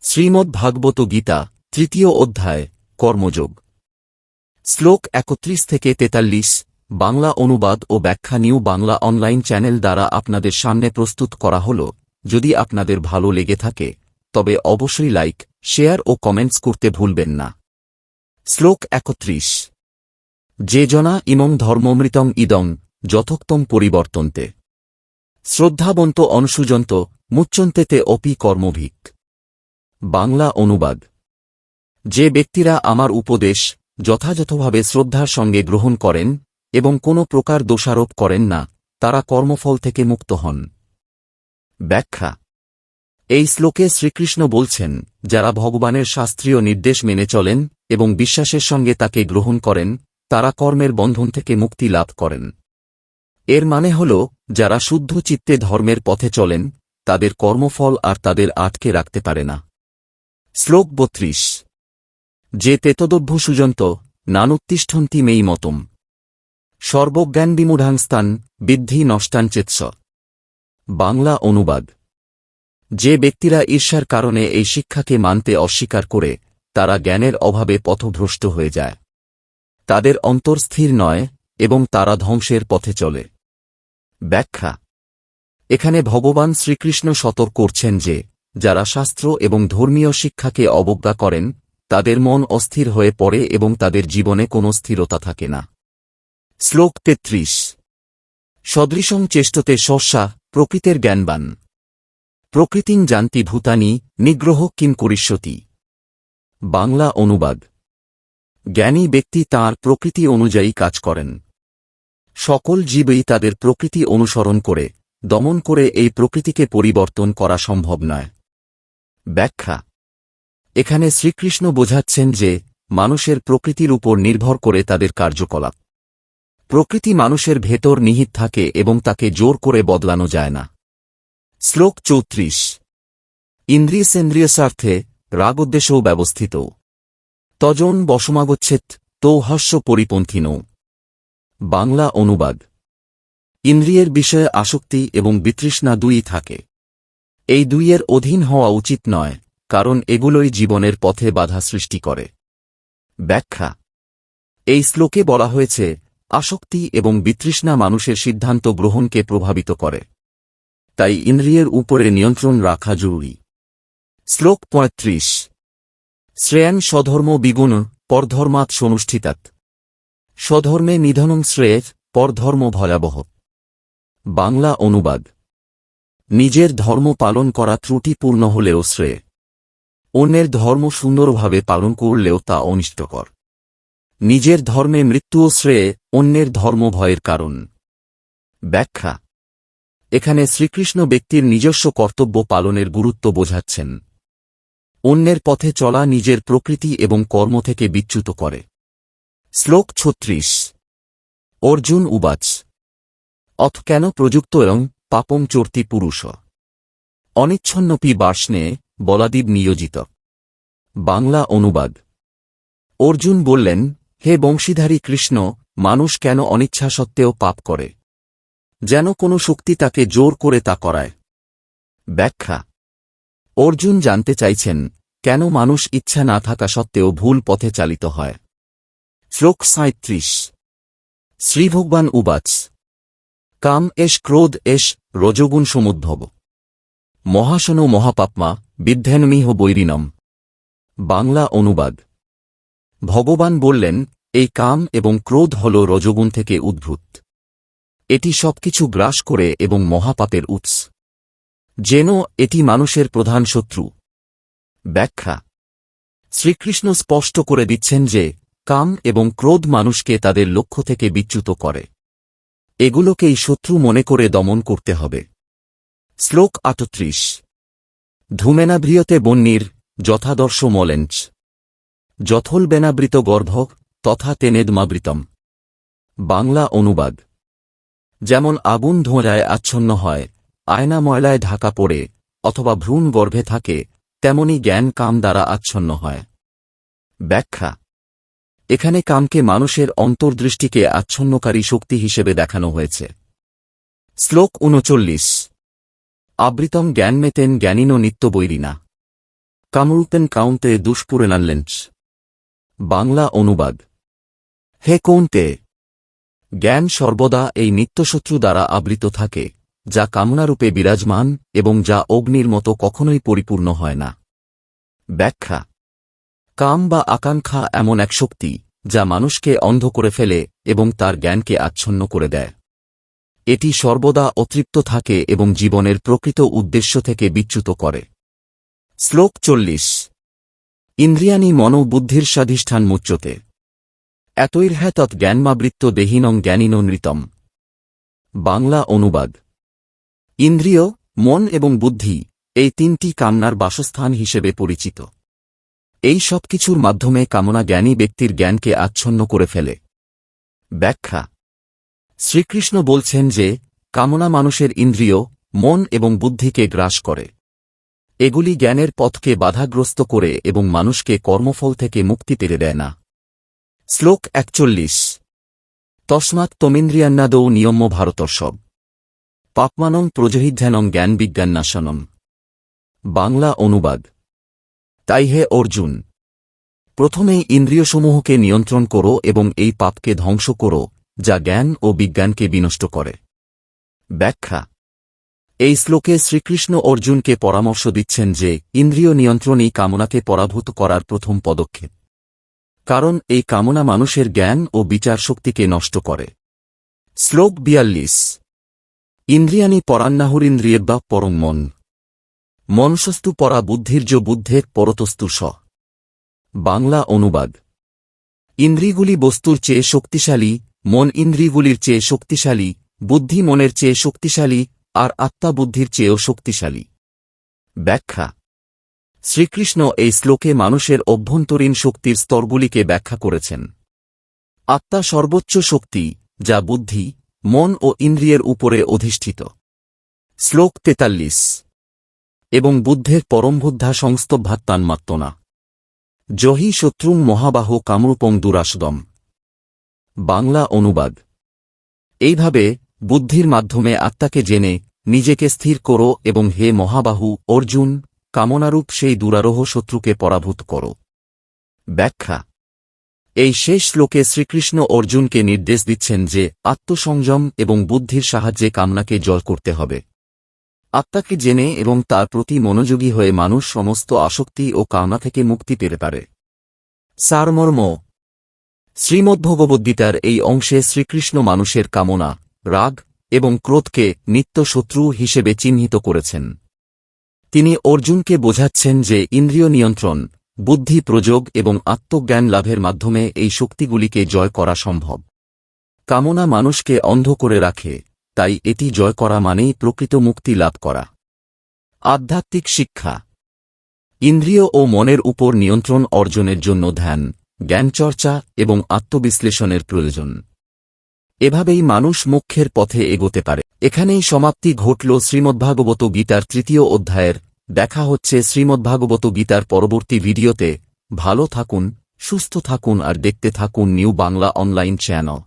শ্রীমদ্ভাগবত গীতা তৃতীয় অধ্যায় কর্মযোগ শ্লোক ৩১ থেকে ৪৩ বাংলা অনুবাদ ও ব্যাখ্যা নিউ বাংলা অনলাইন চ্যানেল দ্বারা আপনাদের সামনে প্রস্তুত করা হল। যদি আপনাদের ভালো লেগে থাকে তবে অবশ্যই লাইক, শেয়ার ও কমেন্টস করতে ভুলবেন না। শ্লোক ৩১ যে জনা ইমং ধর্মমৃতং ইদং যথোক্তম পরিবর্তন্তে শ্রদ্ধাবন্ত অনুসূজন্ত মুচ্চন্তেতে অপি কর্মভিক। বাংলা অনুবাদ যে ব্যক্তিরা আমার উপদেশ যথাযথভাবে শ্রদ্ধার সঙ্গে গ্রহণ করেন এবং কোনো প্রকার দোষারোপ করেন না, তারা কর্মফল থেকে মুক্ত হন। ব্যাখ্যা এই শ্লোকে শ্রীকৃষ্ণ বলছেন, যারা ভগবানের শাস্ত্রীয় নির্দেশ মেনে চলেন এবং বিশ্বাসের সঙ্গে তাকে গ্রহণ করেন, তারা কর্মের বন্ধন থেকে মুক্তি লাভ করেন। এর মানে হল, যারা শুদ্ধ চিত্তে ধর্মের পথে চলেন তাদের কর্মফল আর তাদের আটকে রাখতে পারে না। শ্লোক ৩২ যে তেতদভ্য সুজন্ত নানুত্তিষ্ঠন্তি মেয়ি মতম সর্বজ্ঞান বিমূঢ়াংস্তান বিদ্ধি নষ্টাঞ্চেৎস। বাংলা অনুবাদ যে ব্যক্তিরা ঈর্ষার কারণে এই শিক্ষাকে মানতে অস্বীকার করে, তারা জ্ঞানের অভাবে পথভ্রষ্ট হয়ে যায়। তাদের অন্তর স্থির নয় এবং তারা ধ্বংসের পথে চলে। ব্যাখ্যা এখানে ভগবান শ্রীকৃষ্ণ সতর্ক করছেন যে, যারা শাস্ত্র এবং ধর্মীয় শিক্ষাকে অবজ্ঞা করেন তাদের মন অস্থির হয়ে পড়ে এবং তাদের জীবনে কোনো স্থিরতা থাকে না। শ্লোক ৩৩ সদৃশং চেষ্টতে সস্যা প্রকৃতের জ্ঞানবান প্রকৃতিং জানতি ভূতানি নিগ্রহ কিং করিষ্যতি। বাংলা অনুবাদ জ্ঞানী ব্যক্তি তাঁর প্রকৃতি অনুযায়ী কাজ করেন। সকল জীবই তাদের প্রকৃতি অনুসরণ করে, দমন করে এই প্রকৃতিকে পরিবর্তন করা সম্ভব নয়। ব্যাখ্যা এখানে শ্রীকৃষ্ণ বোঝাচ্ছেন যে, মানুষের প্রকৃতির উপর নির্ভর করে তাদের কার্যকলাপ। প্রকৃতি মানুষের ভেতর নিহিত থাকে এবং তাকে জোর করে বদলানো যায় না। শ্লোক ৩৪ ইন্দ্রিয়সেন্দ্রিয় স্বার্থে রাগোদ্দেশও ব্যবস্থিত তজন বশমাগচ্ছেত তৌহস্য পরিপন্থিনৌ। বাংলা অনুবাদ ইন্দ্রিয়ের বিষয়ে আসক্তি এবং বিতৃষ্ণা দুইই থাকে। এই দুইয়ের অধীন হওয়া উচিত নয়, কারণ এগুলোই জীবনের পথে বাধা সৃষ্টি করে। ব্যাখ্যা এই শ্লোকে বলা হয়েছে, আসক্তি এবং বিতৃষ্ণা মানুষের সিদ্ধান্ত গ্রহণকে প্রভাবিত করে, তাই ইন্দ্রিয়ের উপরে নিয়ন্ত্রণ রাখা জরুরি। শ্লোক ৩৫ শ্রেয়ান স্বধর্ম বিগুণ পরধর্মাৎ সনুষ্ঠিতাৎ স্বধর্মে নিধনং শ্রেয়ের পরধর্ম ভয়াবহ। বাংলা অনুবাদ নিজের ধর্ম পালন করা ত্রুটিপূর্ণ হলেও শ্রেয়, অন্যের ধর্ম সুন্দরভাবে পালন করলেও তা অনিষ্টকর। নিজের ধর্মে মৃত্যুও শ্রেয়, অন্যের ধর্ম ভয়ের কারণ। ব্যাখ্যা এখানে শ্রীকৃষ্ণ ব্যক্তির নিজস্ব কর্তব্য পালনের গুরুত্ব বোঝাচ্ছেন। অন্যের পথে চলা নিজের প্রকৃতি এবং কর্ম থেকে বিচ্যুত করে। শ্লোক ৩৬ অর্জুন উবাচ অথ কেন প্রযুক্ত এরং পাপং চর্তি পুরুষ অনিচ্ছন্নপি বার্ষ্ণে বলাদীব নিয়োজিত। বাংলা অনুবাদ অর্জুন বললেন, হে বংশীধারী কৃষ্ণ, মানুষ কেন অনিচ্ছা সত্ত্বেও পাপ করে, যেন কোনো শক্তি তাকে জোর করে তা করায়। ব্যাখ্যা অর্জুন জানতে চাইছেন, কেন মানুষ ইচ্ছা না থাকা সত্ত্বেও ভুল পথে চালিত হয়। শ্লোক ৩৭ শ্রীভগবান উবাচ কাম এষ ক্রোধ এষ রজগুণ সমুদ্ভব মহাশনো মহাপাপমা বিদ্ধেনমিহ বৈরিণম। বাংলা অনুবাদ ভগবান বললেন, এই কাম এবং ক্রোধ হল রজগুণ থেকে উদ্ভূত। এটি সবকিছু গ্রাস করে এবং মহাপাপের উৎস। যেন এটি মানুষের প্রধান শত্রু। ব্যাখ্যা শ্রীকৃষ্ণ স্পষ্ট করে দিচ্ছেন যে, কাম এবং ক্রোধ মানুষকে তাদের লক্ষ্য থেকে বিচ্যুত করে। এগুলোকেই শত্রু মনে করে দমন করতে হবে। শ্লোক ৩৮ ধূমেনাভ্রিয়তে বহ্নির যথাদর্শ মলেঞ্চ যথোলবেনাবৃত গর্ভ তথা তেনেদমাবৃতম। বাংলা অনুবাদ যেমন আগুন ধোঁয়ায় আচ্ছন্ন হয়, আয়না ময়লায় ঢাকা পড়ে অথবা ভ্রূণ গর্ভে থাকে, তেমনি জ্ঞান কাম দ্বারা আচ্ছন্ন হয়। ব্যাখ্যা এখানে কামকে মানুষের অন্তর্দৃষ্টিকে আচ্ছন্নকারী শক্তি হিসেবে দেখানো হয়েছে। শ্লোক ৩৯ আবৃতম জ্ঞানমেতেন জ্ঞানিনো নিত্যবৈরিণা কামরূপেন কাউন্তে দুষ্পুরেনাল্লেন্স। বাংলা অনুবাদ। হে কৌন্তে! জ্ঞান সর্বদা এই নিত্যশত্রু দ্বারা আবৃত থাকে, যা কামনারূপে বিরাজমান এবং যা অগ্নির মতো কখনোই পরিপূর্ণ হয় না। ব্যাখ্যা। কাম বা আকাঙ্ক্ষা এমন এক শক্তি যা মানুষকে অন্ধ করে ফেলে এবং তার জ্ঞানকে আচ্ছন্ন করে দেয়। এটি সর্বদা অতৃপ্ত থাকে এবং জীবনের প্রকৃত উদ্দেশ্য থেকে বিচ্যুত করে। শ্লোক 40। ইন্দ্রিয়াণি মনোবুদ্ধির স্বাধিষ্ঠান মুচ্যতে। এতৈর্হ্যাতৎ জ্ঞানমাবৃত্ত দেহিনং জ্ঞানিনো নৃতম। বাংলা অনুবাদ। ইন্দ্রিয়, মন এবং বুদ্ধি এই তিনটি কামনার বাসস্থান হিসেবে পরিচিত। এই সব কিছুর মাধ্যমে কামনা জ্ঞানী ব্যক্তির জ্ঞানকে আচ্ছন্ন করে ফেলে। ব্যাখ্যা। শ্রীকৃষ্ণ বলছেন যে কামনা মানুষের ইন্দ্রিয়, মন এবং বুদ্ধিকে গ্রাস করে। এগুলি জ্ঞানের পথকে বাধাগ্রস্ত করে এবং মানুষকে কর্মফল থেকে মুক্তি পেতে দেয় না। শ্লোক 41। তস্মাৎ তমিন্দ্রিয়ান্নাদৌ নিয়ম্য ভারতর্ষব। পাপমানং প্রজহিধ্যানং জ্ঞান বিজ্ঞান্নাশনম। বাংলা অনুবাদ। তাই হে অর্জুন, প্রথমেই ইন্দ্রিয়সমূহকে নিয়ন্ত্রণ করো এবং এই পাপকে ধ্বংস করো যা জ্ঞান ও বিজ্ঞানকে বিনষ্ট করে। ব্যাখ্যা। এই শ্লোকে শ্রীকৃষ্ণ অর্জুনকে পরামর্শ দিচ্ছেন যে ইন্দ্রিয় নিয়ন্ত্রণই কামনাকে পরাভূত করার প্রথম পদক্ষেপ, কারণ এই কামনা মানুষের জ্ঞান ও বিচার শক্তিকে নষ্ট করে। শ্লোক 42। ইন্দ্রিয়াণি পরান্নাহুরিন্দ্রিয়েব্বা পরং মন। মনসস্তু পরা বুদ্ধির্য বুদ্ধের পরতস্তু স। বাংলা অনুবাদ। ইন্দ্রিয়গুলি বস্তুর চেয়ে শক্তিশালী, মন ইন্দ্রিয়গুলির চেয়ে শক্তিশালী, বুদ্ধি মনের চেয়ে শক্তিশালী, আর আত্মা বুদ্ধির চেয়েও শক্তিশালী। ব্যাখ্যা। শ্রীকৃষ্ণ এই শ্লোকে মানুষের অভ্যন্তরীণ শক্তির স্তরগুলিকে ব্যাখ্যা করেছেন। আত্মা সর্বোচ্চ শক্তি, যা বুদ্ধি, মন ও ইন্দ্রিয়ের উপরে অধিষ্ঠিত। শ্লোক 43। এবং বুদ্ধের পরমবুদ্ধা সংস্তভাত্তান্মাত্মনা। জহি শত্রুং মহাবাহ কামরূপং দুরাসদম। বাংলা অনুবাদ। এইভাবে বুদ্ধির মাধ্যমে আত্মাকে জেনে নিজেকে স্থির করো এবং হে মহাবাহু অর্জুন, কামনারূপ সেই দুরারোহ শত্রুকে পরাভূত করো। ব্যাখ্যা। এই শেষ শ্লোকে শ্রীকৃষ্ণ অর্জুনকে নির্দেশ দিচ্ছেন যে আত্মসংযম এবং বুদ্ধির সাহায্যে কামনাকে জয় করতে হবে। আত্মাকে জেনে এবং তার প্রতি মনোযোগী হয়ে মানুষ সমস্ত আসক্তি ও কামনা থেকে মুক্তি পেতে পারে। সারমর্ম। শ্রীমদ্ভগবদ্গীতার এই অংশে শ্রীকৃষ্ণ মানুষের কামনা, রাগ এবং ক্রোধকে নিত্য শত্রু হিসেবে চিহ্নিত করেছেন। তিনি অর্জুনকে বোঝাচ্ছেন যে ইন্দ্রিয় নিয়ন্ত্রণ, বুদ্ধি প্রযোগ এবং আত্মজ্ঞান লাভের মাধ্যমে এই শক্তিগুলিকে জয় করা সম্ভব। কামনা মানুষকে অন্ধ করে রাখে, তাই এটি জয় করা মানেই প্রকৃত মুক্তি লাভ করা। আধ্যাত্মিক শিক্ষা। ইন্দ্রিয় ও মনের উপর নিয়ন্ত্রণ অর্জনের জন্য ধ্যান, জ্ঞানচর্চা এবং আত্মবিশ্লেষণের প্রয়োজন। এভাবেই মানুষ মোক্ষের পথে এগোতে পারে। এখানেই সমাপ্তি ঘটল শ্রীমদ্ভাগবত গীতার 3য় অধ্যায়ের। দেখা হচ্ছে শ্রীমদ্ভাগবত গীতার পরবর্তী ভিডিওতে। ভালো থাকুন, সুস্থ থাকুন আর দেখতে থাকুন নিউ বাংলা অনলাইন চ্যানেল।